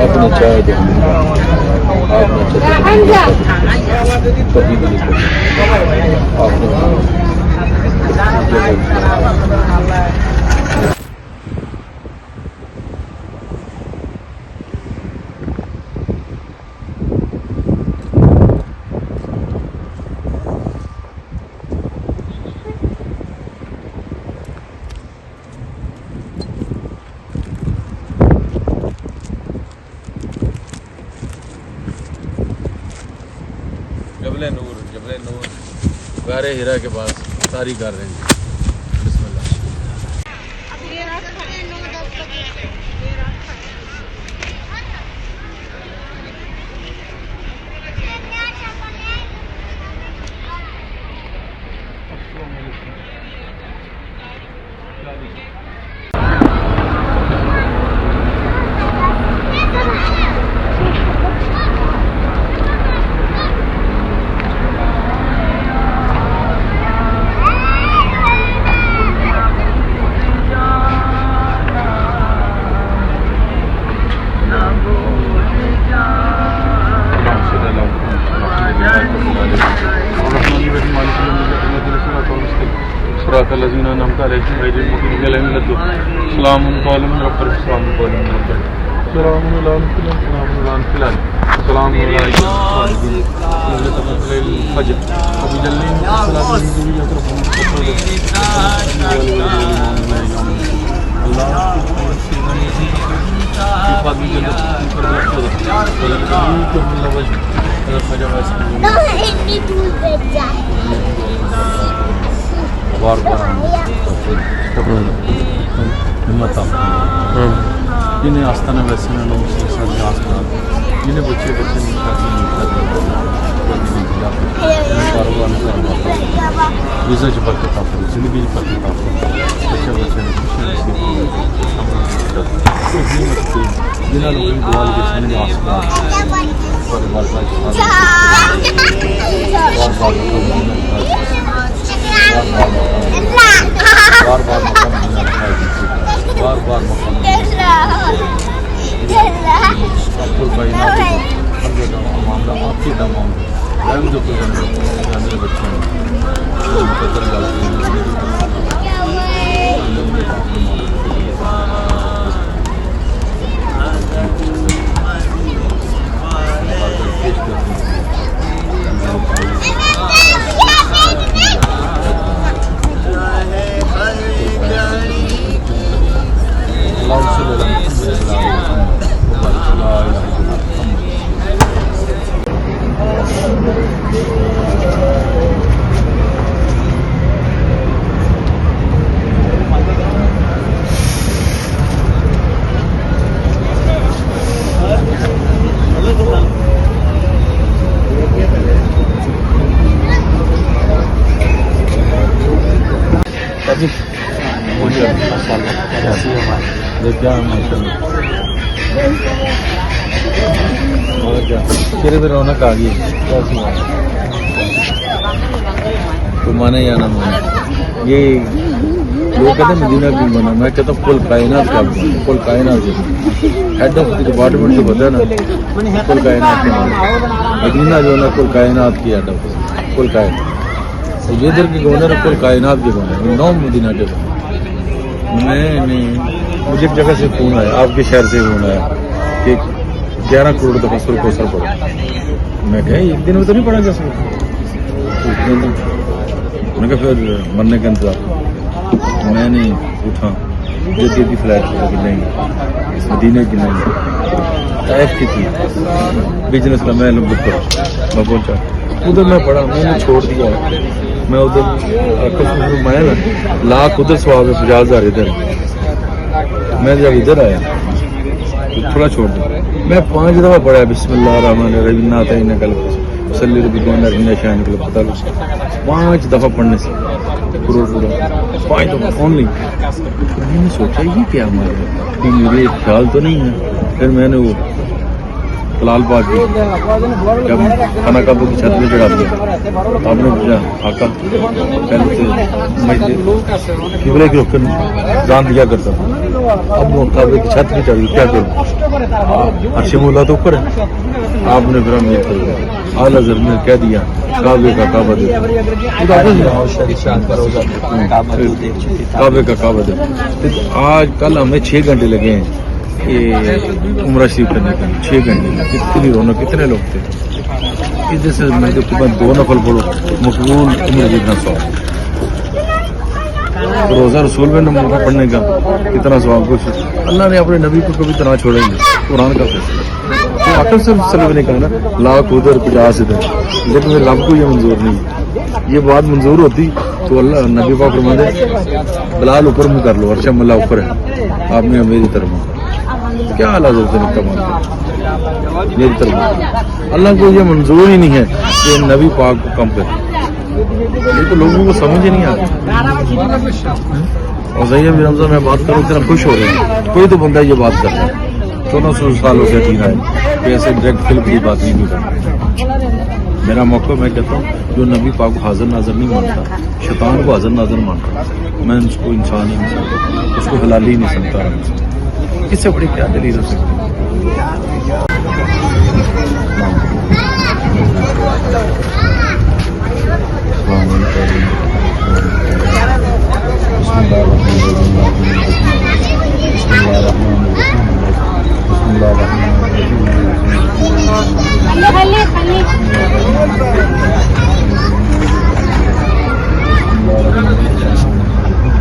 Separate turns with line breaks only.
आपने चाहे तो आपने कभी भी नहीं कर आपने जबले नूर गारे हीरा के पास सारी कर रहे हैं। जिन्हें आस्थाना वैसे जिन्हें बच्चे वीज़ा पर जिंदगी पर बच्चे जिन्होंने दुआ के बार बार मामला आपकी तमाम जो बच्चे तेरे पे रौनक आ गई तो माने या ना माने ये लोग कहते हैं मदीना क्यों बना, मैं कहता हूँ कुल कायनात का कुल कायनात हेड ऑफ द डिपार्टमेंट तो पता है ना, कुल कायनात के मदीना जो है ना कुल कायनात की हेड ऑफ कुल कायनात। तो ये इधर के गवर्नर है कुल कायनात के गवर्नर 9 मदीना के गवर्नर। मुझे एक जगह से फोन आया, आपके शहर से फोन आया कि 11 करोड़ दफा सुर को असर पड़ा। मैं कहा एक दिन में तो नहीं पड़ा जा सकता, मैं कहा फिर मरने का इंतजार। मैं नहीं उठा जद्दी की फ्लैट की नहीं, मदीने की नहीं, ताइफ की थी, बिजनेस का मैं बुक करा, मैं पहुंचा उधर मैं पढ़ा, मैंने छोड़ दिया। मैं उधर मैं ना लाख उधर सवाब है 50,000 इधर। मैं जब इधर आया तो थोड़ा छोड़ दिया। मैं 5 दफ़ा पढ़ा बिस्मिल्लाह रहमान रहीम नात कल सल्ली रब्बिना शान के पता लो 5 दफ़ा पढ़ने से पूरा 5 दफ़ा ओनली। मैंने सोचा ये क्या हमारा मेरे ख्याल तो नहीं है। फिर मैंने वो कलाल पाक की जब खाना काबे की छत में चढ़ा दिया आपने पूछा आका पहले से मस्जिद किबले के रुख जान दिया करता था अब वो काबे की छत में चढ़ी क्या करूँ अर्श मौला तो ऊपर है आपने फिर अमीर कर दिया आला हज़रत ने कह दिया काबे का काबा दे काबे का काबा दे आज कल हमें 6 घंटे लगे हैं ये उम्रा शरीफ करने के 6 घंटे कितनी रौनक कितने लोग थे इधर से मैं तो तुम्हें 2 नफल पढ़ो मकबूल उम्र जितना सवाब रोज़ा रसूल में नमाज पढ़ने का कितना सवाब कुछ अल्लाह ने अपने नबी को कभी तरह छोड़ेंगे कुरान का फैसला तो आकर सल्लल्लाहु ने कहा ना लाख उधर 50 इधर लेकिन मेरे रब को ये मंजूर नहीं है ये बात मंजूर होती तो अल्लाह नबी पाक फरमाते बिलाल ऊपर मुँह कर लो अर्शम अल्लाह ऊपर है आपने मेरी तरफ क्या अल्लाह मेरी तरफ अल्लाह को ये मंजूर ही नहीं है कि नबी पाक को कम करे ये तो लोगों को समझ ही नहीं आता और जैया भी रमजान में बात करूँ इतना खुश हो रहे हैं कोई तो बंदा ये बात कर रहा है 1400 सालों से जीना है कि ऐसे डायरेक्ट फिल्म की बात नहीं कर मेरा मौका मैं कहता हूँ जो नबी पाक को हाजिर नाजर नहीं मानता शैतान को हाजिर नाजर मानता मैं उसको इंसान ही नहीं समझता उसको हलाली ही नहीं समझता इससे बड़ी क्या दलील हो सकती है